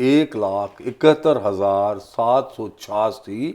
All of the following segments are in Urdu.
1,71,786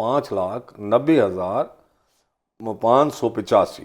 5,90,585।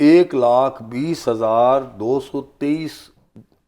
1,20,223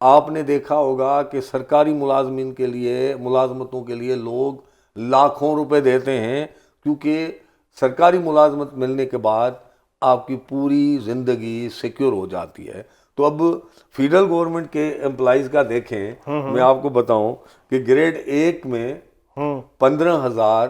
آپ نے دیکھا ہوگا کہ سرکاری ملازمین کے لیے ملازمتوں کے لیے لوگ لاکھوں روپے دیتے ہیں، کیونکہ سرکاری ملازمت ملنے کے بعد آپ کی پوری زندگی سیکیور ہو جاتی ہے۔ تو اب فیڈرل گورنمنٹ کے امپلائیز کا دیکھیں، میں آپ کو بتاؤں کہ گریڈ 1 میں 15,000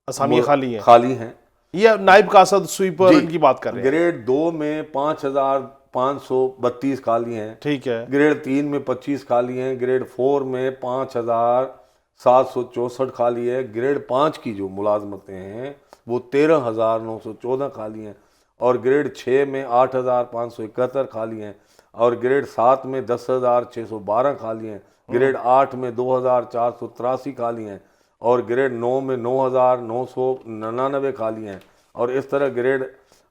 اسامی خالی ہیں، خالی ہیں، یہ نائب قاصد سویپر ان کی بات کر رہے ہیں۔ گریڈ 2 میں 5,532 خالی ہیں، ٹھیک ہے، گریڈ 3 میں 25 خالی ہیں، گریڈ 4 میں 5,764 خالی ہے، گریڈ 5 کی جو ملازمتیں ہیں وہ 13,914 خالی ہیں، اور گریڈ 6 میں 8,571 خالی ہیں، اور گریڈ 7 میں 10,612 خالی ہیں، گریڈ 8 میں 2,483 خالی ہیں، اور گریڈ 9 میں 9,999 خالی ہیں، اور اس طرح گریڈ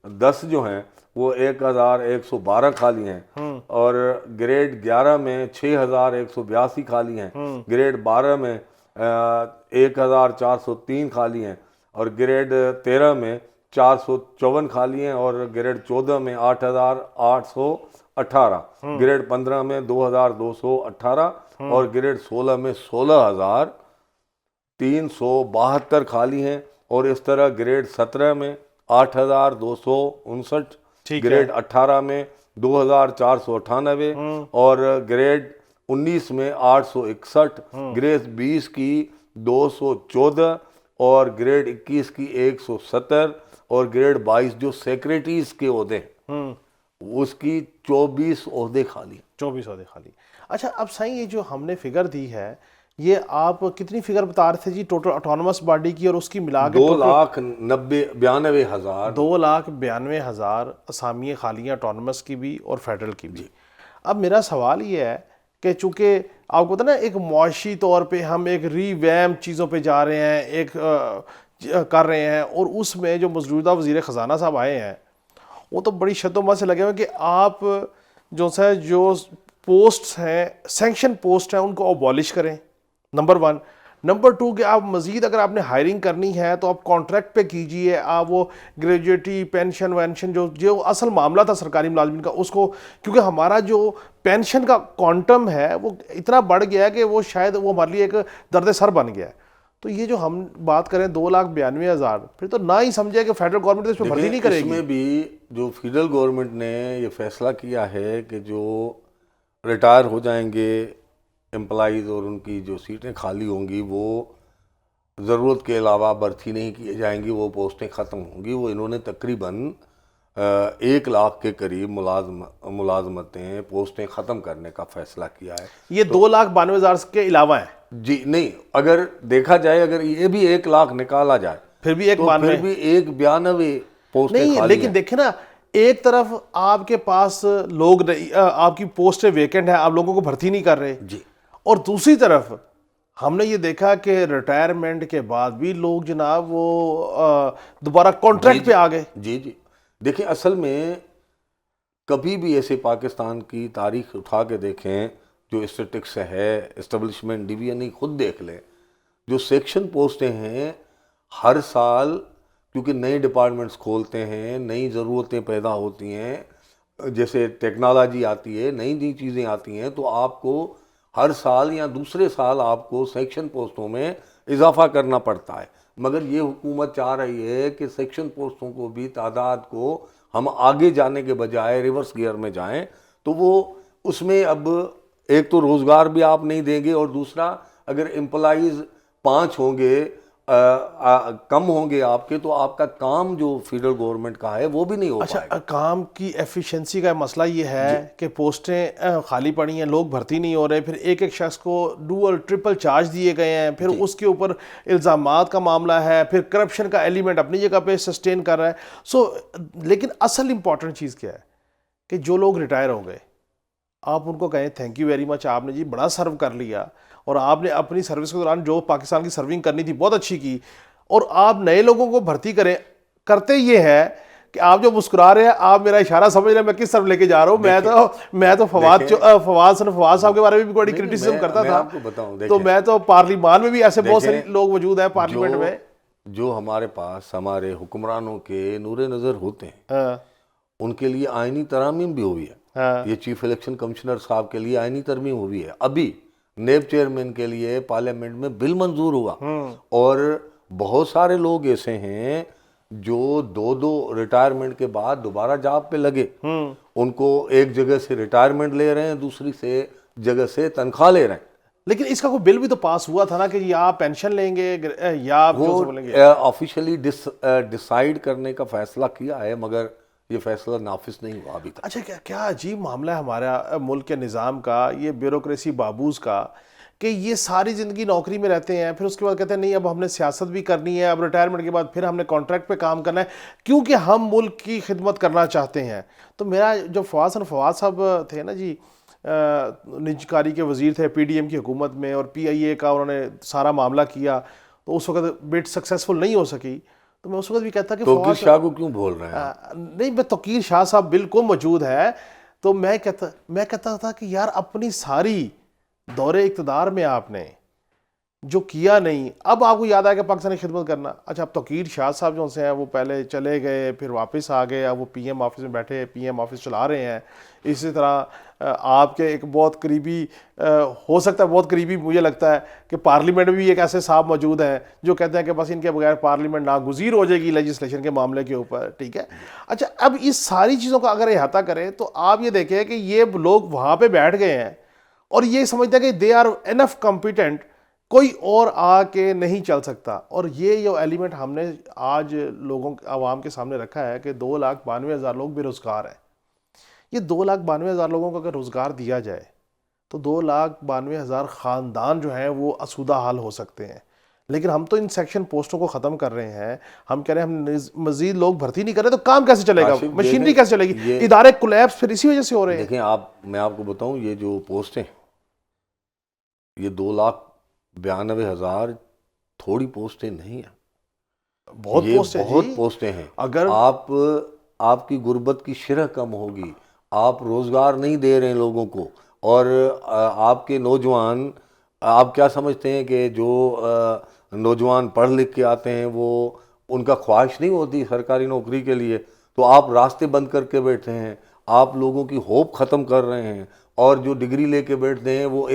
10 جو ہیں وہ 1,112 خالی ہیں، اور گریڈ 11 میں 6,182 خالی ہیں، گریڈ 12 میں 1,403 خالی ہیں، اور گریڈ 13 میں 454 خالی ہیں، اور گریڈ 14 میں 8,818، گریڈ 15 میں 2,218، اور گریڈ 16 میں 16,372 خالی ہیں، اور اس طرح گریڈ 17 میں 8,259، گریڈ 18 میں 2,498، اور گریڈ 19 میں 861، گریڈ 20 کی 214، اور گریڈ 21 کی 170، اور گریڈ 22 جو سیکریٹریز کے عہدے ہیں اس کی 24 عہدے خالی۔ 24 عہدے خالی۔ اچھا اب سائیں یہ جو ہم نے فگر دی ہے، یہ آپ کتنی فگر بتا رہے تھے جی ٹوٹل آٹونومس باڈی کی اور اس کی ملا کے 2,92,000 2,92,000 اسامی خالیاں آٹونومس کی بھی اور فیڈرل کی بھی۔ اب میرا سوال یہ ہے کہ چونکہ آپ کو پتہ نا ایک معاشی طور پہ ہم ایک ری ویم چیزوں پہ جا رہے ہیں، ایک کر رہے ہیں، اور اس میں جو موجودہ وزیر خزانہ صاحب آئے ہیں وہ تو بڑی شد و مت سے لگے ہوئے کہ آپ جو پوسٹس ہیں سینکشن پوسٹ ہیں ان کو ابالش کریں، نمبر 1۔ نمبر 2 کہ آپ مزید اگر آپ نے ہائرنگ کرنی ہے تو آپ کانٹریکٹ پہ کیجئے، آپ وہ گریجویٹی پینشن وینشن جو اصل معاملہ تھا سرکاری ملازمین کا اس کو، کیونکہ ہمارا جو پینشن کا کوانٹم ہے وہ اتنا بڑھ گیا ہے کہ وہ شاید وہ ہمارے لیے ایک درد سر بن گیا ہے۔ تو یہ جو ہم بات کریں 2,92,000، پھر تو نہ ہی سمجھے کہ فیڈرل گورنمنٹ اس پہ بھرتی نہیں کرے گی۔ اس میں بھی جو فیڈرل گورنمنٹ نے یہ فیصلہ کیا ہے کہ جو ریٹائر ہو جائیں گے امپلائیز اور ان کی جو سیٹیں خالی ہوں گی وہ ضرورت کے علاوہ بھرتی نہیں کی جائیں گی، وہ پوسٹیں ختم ہوں گی۔ وہ انہوں نے تقریباً 1 لاکھ کے قریب ملازمتیں پوسٹیں ختم کرنے کا فیصلہ کیا ہے۔ یہ 2,92,000 کے علاوہ ہیں؟ جی نہیں، اگر دیکھا جائے اگر یہ بھی 1 لاکھ نکالا جائے پھر بھی تو پھر بھی 1,92 پوسٹیں نہیں، خالی لیکن ہیں۔ دیکھیں نا ایک طرف آپ کے پاس لوگ آپ کی پوسٹیں ویکنٹ ہیں، آپ لوگوں کو بھرتی نہیں کر رہے جی، اور دوسری طرف ہم نے یہ دیکھا کہ ریٹائرمنٹ کے بعد بھی لوگ جناب وہ دوبارہ کانٹریکٹ پہ آ گئے۔ جی جی دیکھیں، اصل میں کبھی بھی ایسے پاکستان کی تاریخ اٹھا کے دیکھیں، جو اسٹیٹکس ہے اسٹیبلشمنٹ ڈویژن ہی خود دیکھ لیں، جو سیکشن پوسٹیں ہیں ہر سال کیونکہ نئے ڈپارٹمنٹس کھولتے ہیں، نئی ضرورتیں پیدا ہوتی ہیں، جیسے ٹیکنالوجی آتی ہے، نئی نئی چیزیں آتی ہیں، تو آپ کو ہر سال یا دوسرے سال آپ کو سیکشن پوسٹوں میں اضافہ کرنا پڑتا ہے۔ مگر یہ حکومت چاہ رہی ہے کہ سیکشن پوسٹوں کو بھی تعداد کو ہم آگے جانے کے بجائے ریورس گیئر میں جائیں، تو وہ اس میں اب ایک تو روزگار بھی آپ نہیں دیں گے، اور دوسرا اگر امپلائیز 5 ہوں گے کم ہوں گے آپ کے، تو آپ کا کام جو فیڈرل گورنمنٹ کا ہے وہ بھی نہیں ہو پائے گا۔ اچھا، کام کی ایفیشنسی کا مسئلہ یہ ہے کہ پوسٹیں خالی پڑی ہیں، لوگ بھرتی نہیں ہو رہے، پھر ایک ایک شخص کو ڈوئل ٹرپل چارج دیے گئے ہیں، پھر اس کے اوپر الزامات کا معاملہ ہے، پھر کرپشن کا ایلیمنٹ اپنی جگہ پہ سسٹین کر رہا ہے۔ لیکن اصل امپورٹنٹ چیز کیا ہے کہ جو لوگ ریٹائر ہو گئے آپ ان کو کہیں تھینک یو ویری مچ، آپ نے جی بڑا سرو کر لیا، اور آپ نے اپنی سروس کے دوران جو پاکستان کی سرونگ کرنی تھی بہت اچھی کی، اور آپ نئے لوگوں کو بھرتی کرتے یہ ہے کہ آپ جو مسکرا رہے ہیں، آپ میرا اشارہ سمجھ رہے ہیں میں کس طرف لے کے جا رہا ہوں۔ میں تو فواد صاحب کے بارے میں بھی بڑی کرٹیسزم کرتا تھا، تو میں تو پارلیمان میں بھی ایسے بہت سارے لوگ موجود ہیں پارلیمنٹ میں جو ہمارے پاس ہمارے حکمرانوں کے نور نظر ہوتے ہیں، ان کے لیے آئینی ترامیم بھی ہوئی ہے۔ ہاں یہ چیف الیکشن کمشنر صاحب کے لیے آئینی ترمیم ہوئی ہے، ابھی نیب چیئرمین کے لیے پارلیمنٹ میں بل منظور ہوا، اور بہت سارے لوگ ایسے ہیں جو دو ریٹائرمنٹ کے بعد دوبارہ جاب پہ لگے، ان کو ایک جگہ سے ریٹائرمنٹ لے رہے ہیں، دوسری سے جگہ سے تنخواہ لے رہے ہیں۔ لیکن اس کا کوئی بل بھی تو پاس ہوا تھا نا کہ یا آپ پینشن لیں گے یا آپ جو سے بولیں گے. وہ آفیشلی ڈیسائیڈ کرنے کا فیصلہ کیا ہے، مگر یہ فیصلہ نافذ نہیں ہوا ابھی تک۔ اچھا کیا عجیب معاملہ ہے ہمارا ملک کے نظام کا، یہ بیوروکریسی بابوز کا، کہ یہ ساری زندگی نوکری میں رہتے ہیں، پھر اس کے بعد کہتے ہیں نہیں اب ہم نے سیاست بھی کرنی ہے، اب ریٹائرمنٹ کے بعد پھر ہم نے کانٹریکٹ پہ کام کرنا ہے کیونکہ ہم ملک کی خدمت کرنا چاہتے ہیں۔ تو میرا جو فواد صاحب تھے نا جی، نج کاری کے وزیر تھے پی ڈی ایم کی حکومت میں، اور پی آئی اے کا انہوں نے سارا معاملہ کیا، تو اس وقت بٹ سکسیسفل نہیں ہو سکی، تو میں اس وقت بھی کہتا کہ توقیر شاہ کو کیوں بول رہے ہیں؟ نہیں، میں توقیر شاہ صاحب بالکل موجود ہے، تو میں کہتا تھا کہ یار اپنی ساری دور اقتدار میں آپ نے جو کیا نہیں، اب آپ کو یاد آئے کہ پاکستانی خدمت کرنا۔ اچھا اب توقیر شاہ صاحب جو سے ہیں وہ پہلے چلے گئے، پھر واپس آ گئے، اب وہ پی ایم آفس میں بیٹھے پی ایم آفس چلا رہے ہیں۔ اسی طرح آپ کے ایک بہت قریبی، ہو سکتا ہے بہت قریبی، مجھے لگتا ہے کہ پارلیمنٹ میں بھی ایک ایسے صاحب موجود ہیں جو کہتے ہیں کہ بس ان کے بغیر پارلیمنٹ ناگزیر ہو جائے گی لیجسلیشن کے معاملے کے اوپر، ٹھیک ہے۔ اچھا اب اس ساری چیزوں کا اگر احاطہ کریں تو آپ یہ دیکھیں کہ یہ لوگ وہاں پہ بیٹھ گئے ہیں اور یہ سمجھتے ہیں کہ دے آر انف کمپیٹنٹ، کوئی اور آ کے نہیں چل سکتا۔ اور یہ جو ایلیمنٹ ہم نے آج لوگوں عوام کے سامنے رکھا ہے کہ 2,92,000 لوگ بے روزگار ہیں۔ یہ 2,92,000 لوگوں کو اگر روزگار دیا جائے تو 2,92,000 خاندان جو ہیں وہ آسودہ حال ہو سکتے ہیں۔ لیکن ہم تو ان سیکشن پوسٹوں کو ختم کر رہے ہیں، ہم کہہ رہے ہیں ہم مزید لوگ بھرتی نہیں کر رہے، تو کام کیسے چلے گا، مشینری کیسے چلے گی، ادارے کولیپس پھر اسی وجہ سے ہو رہے ہیں۔ دیکھیں میں آپ کو بتاؤں، یہ جو پوسٹیں، یہ 2,92,000 تھوڑی پوسٹیں نہیں ہیں، بہت یہ پوسٹ ہے بہت جی۔ پوسٹیں ہیں۔ اگر آپ کی غربت کی شرح کم ہوگی، آپ روزگار نہیں دے رہے ہیں لوگوں کو، اور آپ کے نوجوان، آپ کیا سمجھتے ہیں کہ جو نوجوان پڑھ لکھ کے آتے ہیں وہ ان کا خواہش نہیں ہوتی سرکاری نوکری کے لیے، تو آپ راستے بند کر کے بیٹھے ہیں، آپ لوگوں کی ہوپ ختم کر رہے ہیں، اور جو ڈگری لے کے بیٹھتے ہیں وہ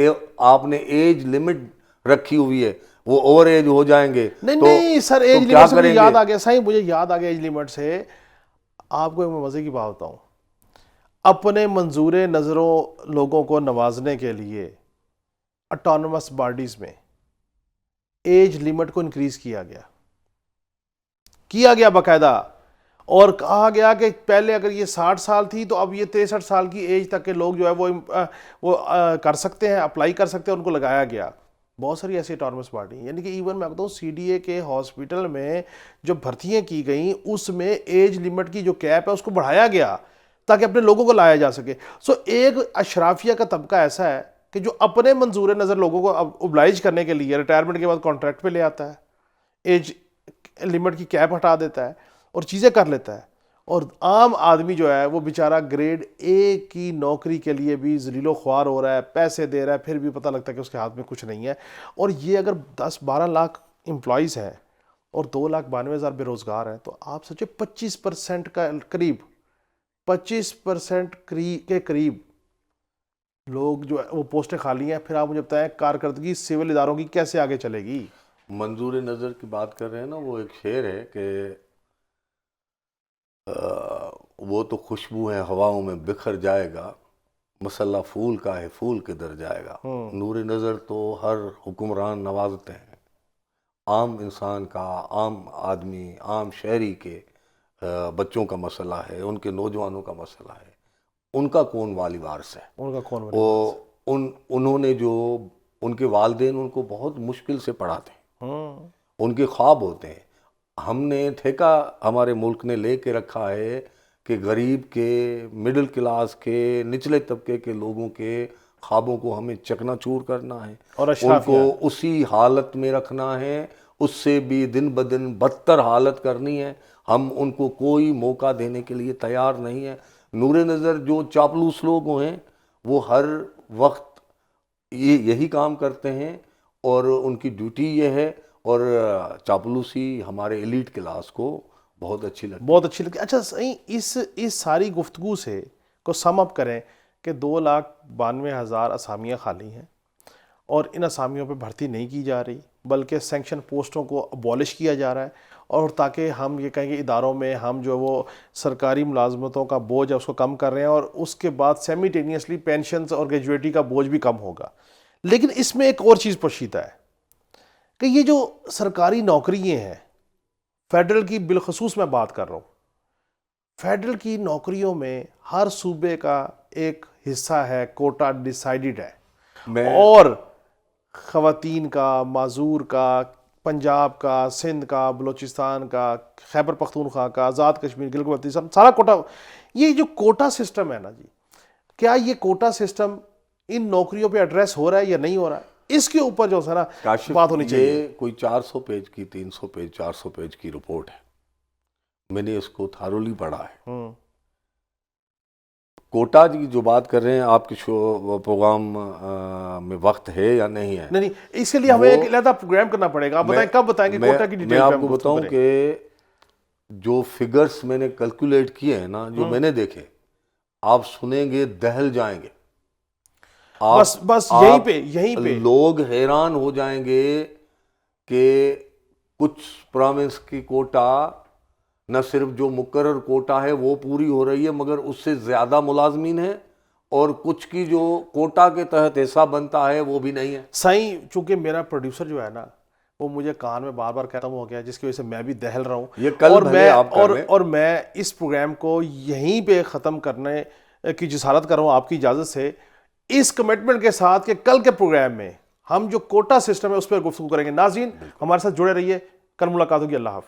آپ نے ایج لمٹ رکھی ہوئی ہے، وہ اوور ایج ہو جائیں گے۔ نہیں سر، ایج لیمٹ سے مجھے یاد آ گیا صحیح، مجھے یاد آ گیا ایج لیمٹ سے۔ آپ کو میں مزے کی بات بتاؤں، اپنے منظور نظروں لوگوں کو نوازنے کے لیے اٹانومس باڈیز میں ایج لیمٹ کو انکریز کیا گیا باقاعدہ، اور کہا گیا کہ پہلے اگر یہ 60 سال تھی تو اب یہ 63 سال کی ایج تک کے لوگ جو ہے وہ کر سکتے ہیں، اپلائی کر سکتے ہیں، ان کو لگایا گیا۔ بہت ساری ایسی اٹانومس پارٹی، یعنی کہ ایون میں بتاؤں سی ڈی اے کے ہاسپٹل میں جو بھرتیاں کی گئیں اس میں ایج لیمٹ کی جو کیپ ہے اس کو بڑھایا گیا تاکہ اپنے لوگوں کو لایا جا سکے۔ ایک اشرافیہ کا طبقہ ایسا ہے کہ جو اپنے منظور نظر لوگوں کو اوبلائج کرنے کے لیے ریٹائرمنٹ کے بعد کانٹریکٹ پہ لے آتا ہے، ایج لیمٹ کی کیپ ہٹا دیتا ہے اور چیزیں کر لیتا ہے، اور عام آدمی جو ہے وہ بیچارہ گریڈ اے کی نوکری کے لیے بھی ذلیل و خوار ہو رہا ہے، پیسے دے رہا ہے، پھر بھی پتہ لگتا ہے کہ اس کے ہاتھ میں کچھ نہیں ہے۔ اور یہ اگر 10-12 لاکھ امپلائیز ہیں اور 2,92,000 بے روزگار ہیں، تو آپ سوچیں 25% کا قریب، 25% کے قریب لوگ جو ہے وہ پوسٹیں خالی ہیں۔ پھر آپ مجھے بتائیں کارکردگی سول اداروں کی کیسے آگے چلے گی؟ منظور نظر کی بات کر رہے ہیں نا، وہ ایک شعر ہے کہ وہ تو خوشبو ہے ہواؤں میں بکھر جائے گا، مسلح پھول کا ہے پھول کدھر جائے گا۔ نور نظر تو ہر حکمران نوازتے ہیں، عام انسان کا، عام آدمی، عام شہری کے بچوں کا مسئلہ ہے، ان کے نوجوانوں کا مسئلہ ہے، ان کا کون والی وارث ہے؟ ان کا کون والی وارث ہے؟ انہوں نے جو ان کے والدین ان کو بہت مشکل سے پڑھاتے ہیں، ہاں ان کے خواب ہوتے ہیں۔ ہم نے ٹھیکہ ہمارے ملک نے لے کے رکھا ہے کہ غریب کے، مڈل کلاس کے، نچلے طبقے کے لوگوں کے خوابوں کو ہمیں چکنا چور کرنا ہے، اور ان کو اسی حالت میں رکھنا ہے، اس سے بھی دن بدن بدتر حالت کرنی ہے۔ ہم ان کو کوئی موقع دینے کے لیے تیار نہیں ہیں۔ نور نظر جو چاپلوس لوگ ہیں وہ ہر وقت یہی کام کرتے ہیں، اور ان کی ڈیوٹی یہ ہے، اور چاپلوسی ہمارے ایلیٹ کلاس کو بہت اچھی لگتی ہے۔ بہت اچھی لگتی ہے۔ اچھا صحیح، اس ساری گفتگو سے کو سم اپ کریں کہ 2,92,000 اسامیاں خالی ہیں اور ان اسامیوں پہ بھرتی نہیں کی جا رہی بلکہ سینکشن پوسٹوں کو ابالش کیا جا رہا ہے، اور تاکہ ہم یہ کہیں کہ اداروں میں ہم جو وہ سرکاری ملازمتوں کا بوجھ ہے اس کو کم کر رہے ہیں، اور اس کے بعد سیمیٹینیسلی پینشنز اور گریجویٹی کا بوجھ بھی کم ہوگا۔ لیکن اس میں ایک اور چیز پوشیدہ ہے کہ یہ جو سرکاری نوکریاں ہیں، فیڈرل کی بالخصوص میں بات کر رہا ہوں، فیڈرل کی نوکریوں میں ہر صوبے کا ایک حصہ ہے، کوٹا ڈیسائیڈڈ ہے، اور خواتین کا، معذور کا، پنجاب کا، سندھ کا، بلوچستان کا، خیبر پختونخوا کا، آزاد کشمیر، گلگت بلتستان، سارا کوٹا۔ یہ جو کوٹا سسٹم ہے نا جی، کیا یہ کوٹا سسٹم ان نوکریوں پہ ایڈریس ہو رہا ہے یا نہیں ہو رہا ہے؟ اس کے اوپر جو ہے نا بات ہونی چاہیے۔ یہ کوئی 400 پیج کی، 300 پیج، 400 پیج کی رپورٹ ہے، میں نے اس کو تھارولی پڑھا ہے۔ کوٹا کی جو بات کر رہے ہیں آپ کے پروگرام میں وقت ہے یا نہیں ہے؟ نہیں، اس کے لیے ہمیں ایک علیحدہ پروگرام کرنا پڑے گا۔ آپ بتائیں کب بتائیں گے کوٹا کی ڈیٹیل؟ میں آپ کو بتاؤں کہ جو فگرز میں نے کیلکولیٹ کیے ہیں نا، جو میں نے دیکھے، آپ سنیں گے دہل جائیں گے۔ بس یہیں پہ لوگ حیران ہو جائیں گے کہ کچھ پروونس کی کوٹا نہ صرف جو مقرر کوٹا ہے وہ پوری ہو رہی ہے، مگر اس سے زیادہ ملازمین ہیں، اور کچھ کی جو کوٹا کے تحت حصہ بنتا ہے وہ بھی نہیں ہے۔ سائیں، چونکہ میرا پروڈیوسر جو ہے نا وہ مجھے کان میں بار بار ختم ہو گیا، جس کی وجہ سے میں بھی دہل رہا ہوں، یہ کل بھلے آپ کر لیں، اور میں اس پروگرام کو یہیں پہ ختم کرنے کی جسارت کر رہا ہوں آپ کی اجازت سے، اس کمٹمنٹ کے ساتھ کہ کل کے پروگرام میں ہم جو کوٹا سسٹم ہے اس پہ گفتگو کریں گے۔ ناظرین ہمارے ساتھ جڑے رہیے، کل ملاقات ہوگی۔ اللہ حافظ۔